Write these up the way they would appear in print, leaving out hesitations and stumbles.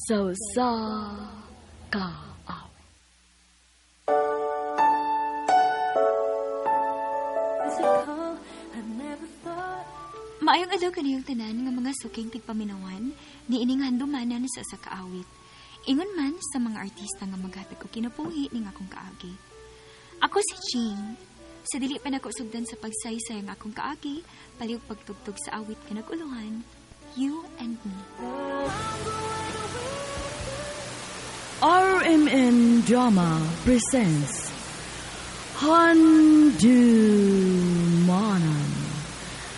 sa kaaw. Maayong adlaw kaniyong tanan nga mga suking tigpaminawan ni ining handumanan sa kaawit. Ingon man sa mga artista nga maghatag og kinabuhi ning akong kaagi. Ako si Jean. Sa dili pa nako sugdan sa pagsaysay ang akong kaagi, paliw pagtugtog sa awit nga naguluhan, You and Me. RMN Drama presents Handumanan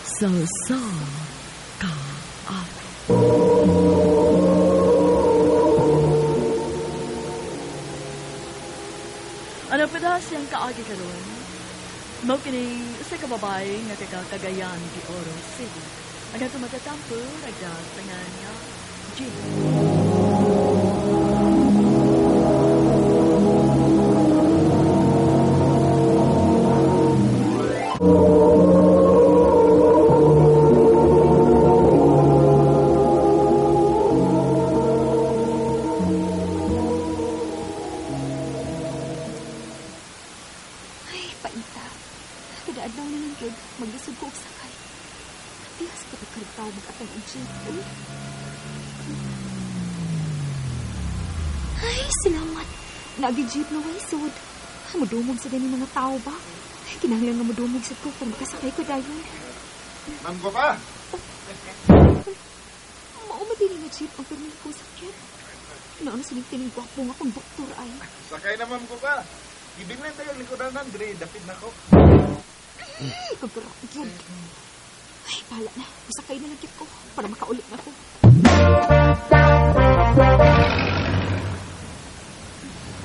sa kaaw. Ano pedas yung kaagi karon? Mao kini sa kababay nga kagagayan di Oro City. Ang ato magatampo nagdatangan nga Jean. Kadaadlaw na lang, kid. Maglisod ko og sakay. Tihas ko ito kalitaw mag-atang ang jeep. Ay, salamat. Nagi-jeep na waisod. Madumog sa ganyan mga tao ba? Ay, kinahanglan nga madumog sa ko para makasakay ko dayon. Ma'am ko pa? Maumadili nga jeep ang permit ko sakyan. Naano sining tining gwapo nga akong doktor ay. Sakay na ma'am ko pa. Ibinan tayo likodan ng Dre. Dapit na ko. Kagarak yun. Ay, bahala na. Masakay na lang kit ko para makaulit na ako.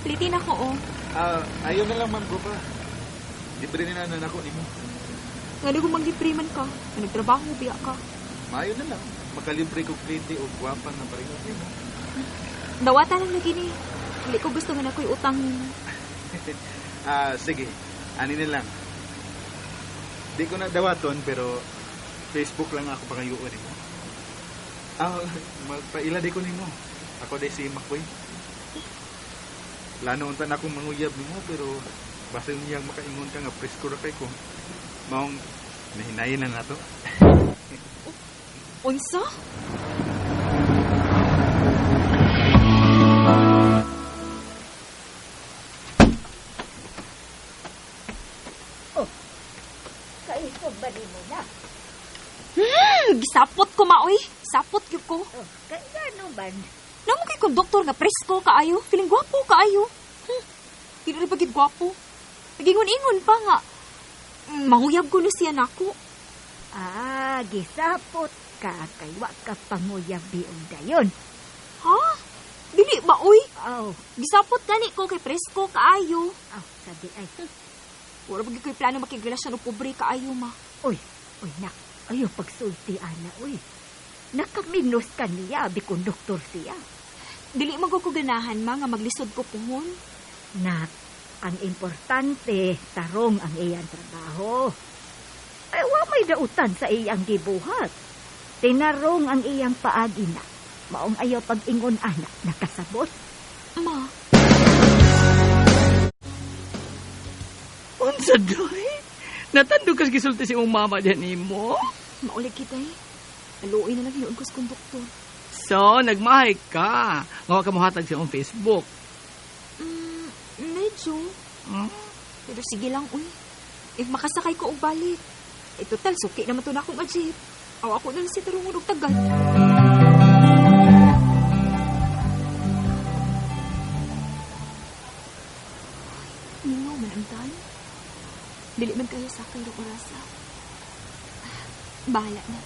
Plitin ako, oh. Ayaw na lang ma'am ko pa. Libre na ako ni mo. Nga na gumang lipreman ka. Nagtrabaho, biya ka. Maayo na lang. Makalibre ko klite o guwapang na pareho mo. Dawata lang lagi ni. Hindi ko gusto nga na ako'y utang mo. Sige. Ani na lang. Di ko na dawaton, pero Facebook lang ako pangayuon mo. Magpaila di ko nimo. Ako day si Makoy. Lano untan akong manguyab nimo, pero basta niyang makaingon ka nga presko ra kay ko. Maong nahinayin lang ato. Unsa? Gisapot ko, maoy. Sapot gyud ko. Kaya ano ba? Namo kay kong doktor nga presko kaayo. Feeling gwapo kaayo. Hindi rin bagid gwapo. Nagingon-ingon pa nga. Manguyab ko no siya nako. Gisapot ka. Kaywa ka panguyabi og dayon. Ha? Dili ba, oy? Oh. Gisapot gani ko kay presko kaayo. Sabi ay. Wala bagid ko'y plano makigrelasyon o pobre kaayo, ma. Uy, nak. Ayaw pagsulti, ana, uy. Nakaminos ka niya, bikong doktor siya. Dili magkukuganahan, ma, nga maglisod ko puhon. Nak, ang importante, tarong ang iyang trabaho. Ay, wa may dautan sa iyang gibuhat. Tinarong ang iyang paagi na. Maong ayaw pag-ingon, anak, nakasabot. Ma. Unsa doy? Natando kas gisulti si mong mama diyan nimo? Maulig kita eh. Aluoy na lang yun ko sa konduktor. So, nagmahay ka. Ngawa ka mohatag siya on Facebook. Medyo. Pero sige lang, uy. If makasakay ko og balik. Total, suki naman to na akong ajip. Aw, ako na lang si tarungon og tagal. Ningaw man ang tayo. Dili man kayo sakay ng orasa. Bahala na.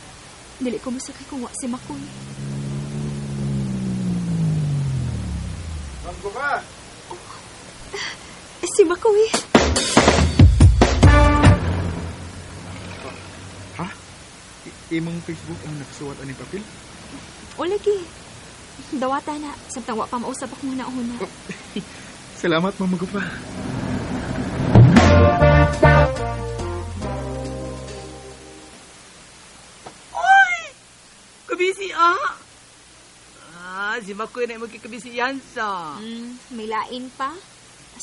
Dili ko masakay kung wa si Makoy. Ma'am ko pa? Si Makoy. Ha? Imong Facebook ang nakasuwat aning papel? O lagi. Dawata na. Samtang wa pa mausap ako muna. Salamat, mama ko pa. Kabisi, Si Makoy na magkikabisiyansa. May lain pa.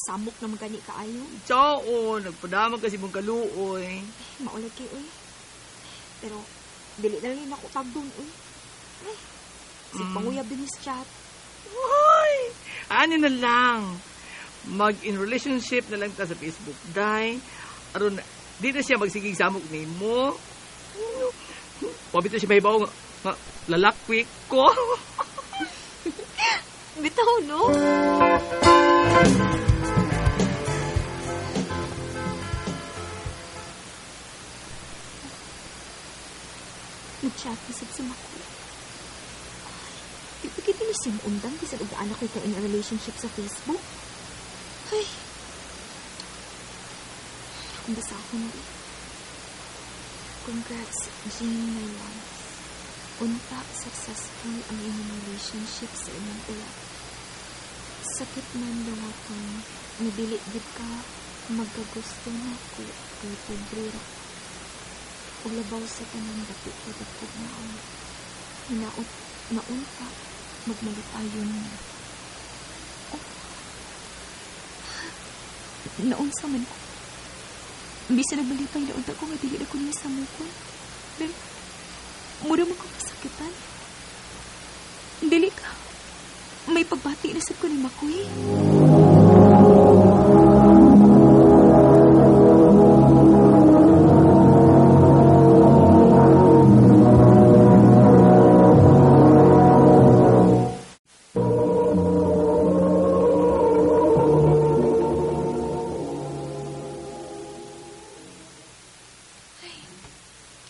Samok na magani kaayo. Tsao, nagpadamag kasi mong kaluoy. Maulag kayo, uy. Pero, dili na rin ako tagdun, uy. Si panguyab din sa chat. Hoy! Ano na lang. Mag-in relationship na lang ta sa Facebook. Day, aron, di na siya magsigig samok ni mo. Pabito siya mahibaw nga lalakwik ko. Bitaw, no? Nag-chat na sa Makoy. Di pa kita ni sinuundan kasi ugaan ako ka in a relationship sa Facebook. Ay. Kung basta ako na eh. Congrats, Jean, my love. Unta, successful ang inyong relationship sa inyong ulat. Sakit man daw akong nabilit-gid ka, magkagusto na ko kay Pedrera. Ulabaw sa tanang dapit-dapit na ako. Hinaot, naunta, magmalitayon na. Oh. Naunsa man ko. Bisa nagbalipay na unta ko nga dili na ko niya sa mukon. Pero, mura mo ko masakitan. Dili ka. May pagbati na sa ko ni Makoy.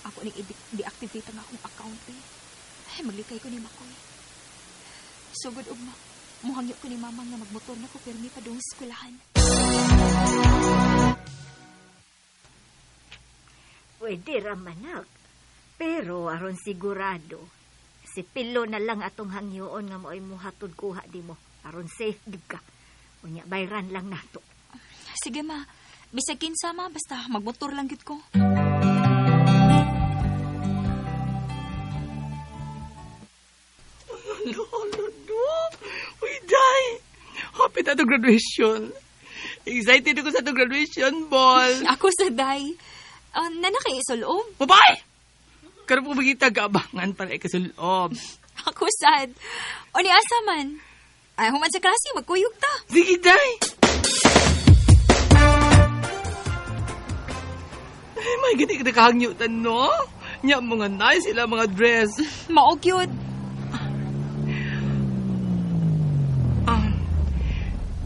Ako nag-deactivate ang akong account eh. Ay, maglikay ko ni Makoy. Sugod ugma, muhangyo ko ni Mamang na magmotor na ko pero may pa doon sa eskwelahan. Pwede ramanak. Pero aron sigurado, si Pilo na lang atong hangyoon nga mo'y muhatod kuha di mo. Aron safe gid ka. Unya bayran lang nato. Sige ma, bisag kinsa ma, basta magmotor lang gid ko. Uy, Day! Happy na itong graduation. Excited ako sa itong graduation ball. Ako sa day. Nanakay isulob. Babay! Karoon po magiging tagabangan para ikasulob. Ako sad. O ni asa man. Ay, human sa klase, magkuyog ta. Sige, Day! Ay, may gani ka nakahangyutan, no? Nya, mga nice sila, mga dress. Mao cute.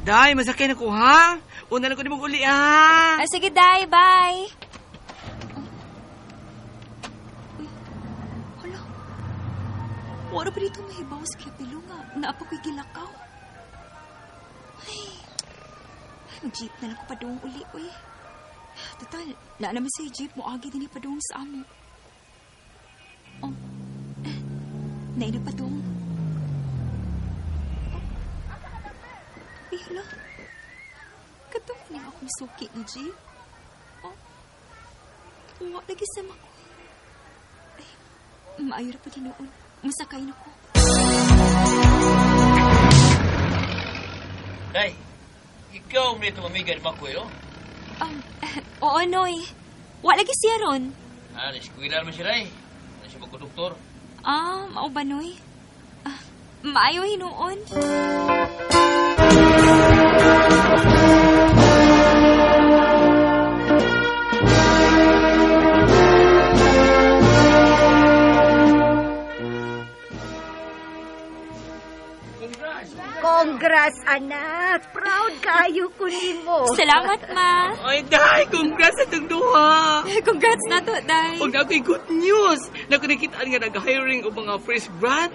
Day, masakay na ko, ha? Una na ko di mong uli, ha? Sige, day, bye. Hala. Wala pa dito mahibaw sa Kepilo nga. Naapa ko'y gilakaw. Ay, mag-jeep na lang ko pa doon uli, uy. Total, na naman sa jeep mo agi din pa doon sa amo. Oh, naina pa doon. Ay, hala. Katong niya akong suki na jeep. Oh, uwa lagi sa Makoy. Ay, maayos pa din noon. Masakay na ko. Day, ikaw may tumamiga ni Makoy, no? Oo, Noy. Wa lagi siya ron. Eskwela naman siya, Day. Ano siya magkonduktor? Mao ba, Noy? Maayo hinuon. Congrats, anak. Proud kayo ko nimo. Salamat, Ma. Ay, Day, congrats sa itong duha. Congrats na to, Day. Huwag na ako'y good news. Nakunikitaan nga nag-hiring o mga fresh grad.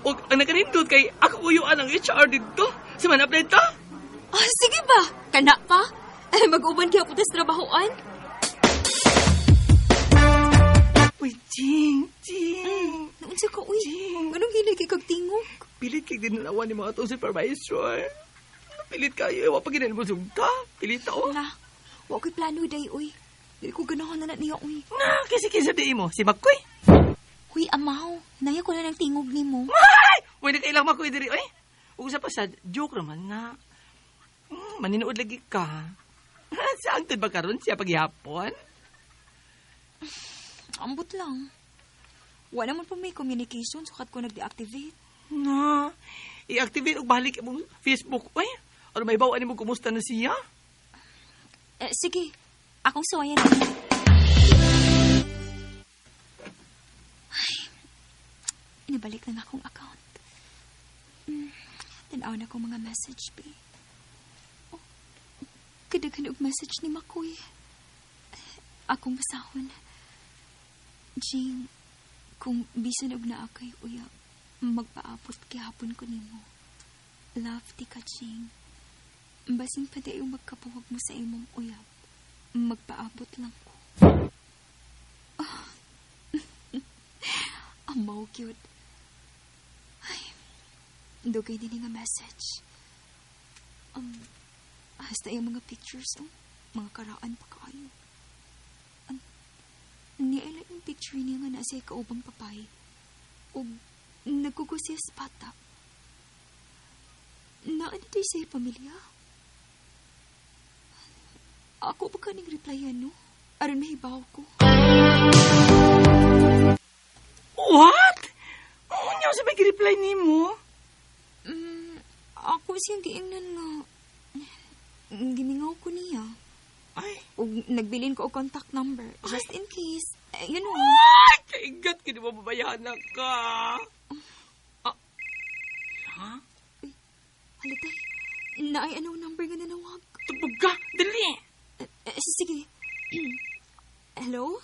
O ang nakanindot kay ako uyuan ang HR dito. Si man apply ta? Sige ba? Kana pa? Mag-uban kaya po tas trabahoan? Uy, Jing. Naunsa ka, uy. Jing. Anong hinay kay kag tingog? Pilit kay dinalawan ni mga itong supervisor. Pilit kayo. Ewa pa ginalibusog ta. Pilit ta, oh. Na, wa ko'y plano, Day, uy. Dili ko ganahan na niya, uy. Na, kisi-kisa di mo. Si Makoy. Huy, amaw. Naya ko na ng tingog ni mo. Ay! Pwede kailang makoy diri, oy. Usa pa sad, joke naman na. Maninood lagi ka. Saan ba karon siya paghihapon? Ambot lang. Wala naman pa may communication, sukat ko nag-deactivate. Na, i-activate og balik imong Facebook, oy. Ano may bawaan mo kumusta na siya? Sige, akong suwayan. Ay, inabalik na akong account. Tanaw na akong mga message, be. Oh, kadaghan og message ni Makoy. Akong basahon. Jing, kung bisan og naa kay uya, magpaabot gihapon ko nimo. Love ti ka, Jing. Basin pa dayo magkabuwag mo sa imong uyab. Magpaabot lang ko. Amaw, cute. Ay, dugay din nga message. Hasta yung mga pictures, mga karaan pa kayo. Niala yung picture niya nga nasa kaubang papay. O nagkukusya sa bata. Naan tayo sa pamilya? Ako ba ka ning replyan, no? Aron mahibaw ko. What? Oo niya, sabay reply ni mo. Ako siyang giingnan nga. Gimingaw ko niya. Ay. O nagbilin ko og contact number. Just in case. You know. Ay! Kaigat, kini mo babayaan na ka. Ha? Halitay. Naay anong number nga nanawag? Tubog ka, dali. Sige. Hello?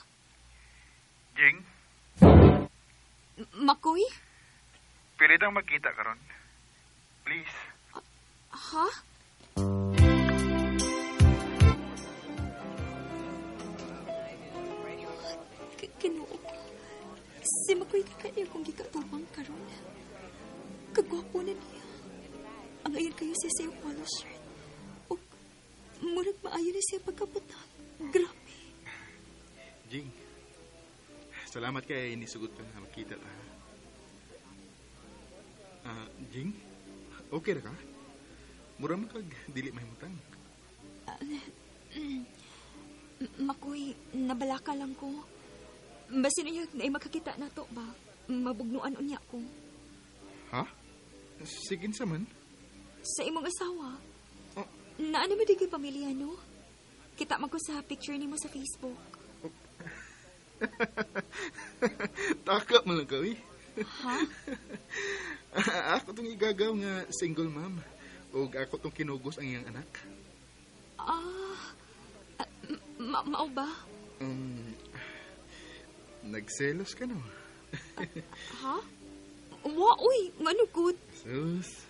Jing, Makoy? pilit ang magkita karon. Please. Ha? Kinuo ko. Si Makoy kaya kong gikatubang karon. Kagwapo na niya. Ang ayan kayo siya sa iyong polo shirt. O, murag maayo na siya pagkabutang. Grabe. Jing, salamat kay nisugot ka na makita ta. Jing, okay ra ka? Mura makag dili mahimutang. Makoy, nabalaka lang ko. Basin niyo na makakita na to ba? Mabugnuan unya ko. Ha? Sigin sa man? Sa imong asawa. Oh. Naano mo di pamilya, no? Kita man ko sa picture ni mo sa Facebook. Taka mo lang ka, uy. Ha? Ako tong igagaw nga single mom. O ako tong kinugos ang iyang anak. Mao ba? Nagselos ka no? Ha? Wa, uy, ngano good? Sus.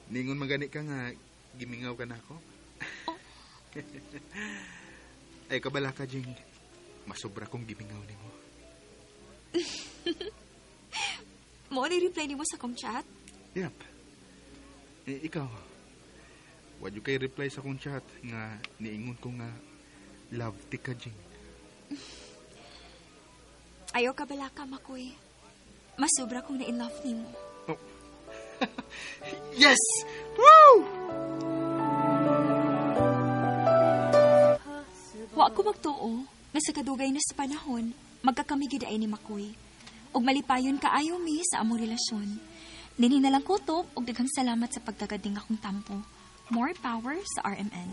Ningon magani ka nga, gimingaw ka na ako. Oh. Ay, kabala ka, Jing. Masobra kong gimingaw ni mo. Mo na reply ni mo sa kong chat? Yep. Ikaw, wad yung kay reply sa kong chat nga niingon ko nga love ti ka, Jing. Ayaw ka bala ka, Makoy. Masobra kong na-in-love ni mo. Oh. Yes! Woo! Wa ako magtuo nga sa kadugay na sa panahon, magkakamigiday ni Makoy. Og malipayon kaayo mi sa among relasyon. Nini na lang kutob og daghang salamat sa pagkagading akong tampo. More power sa RMN.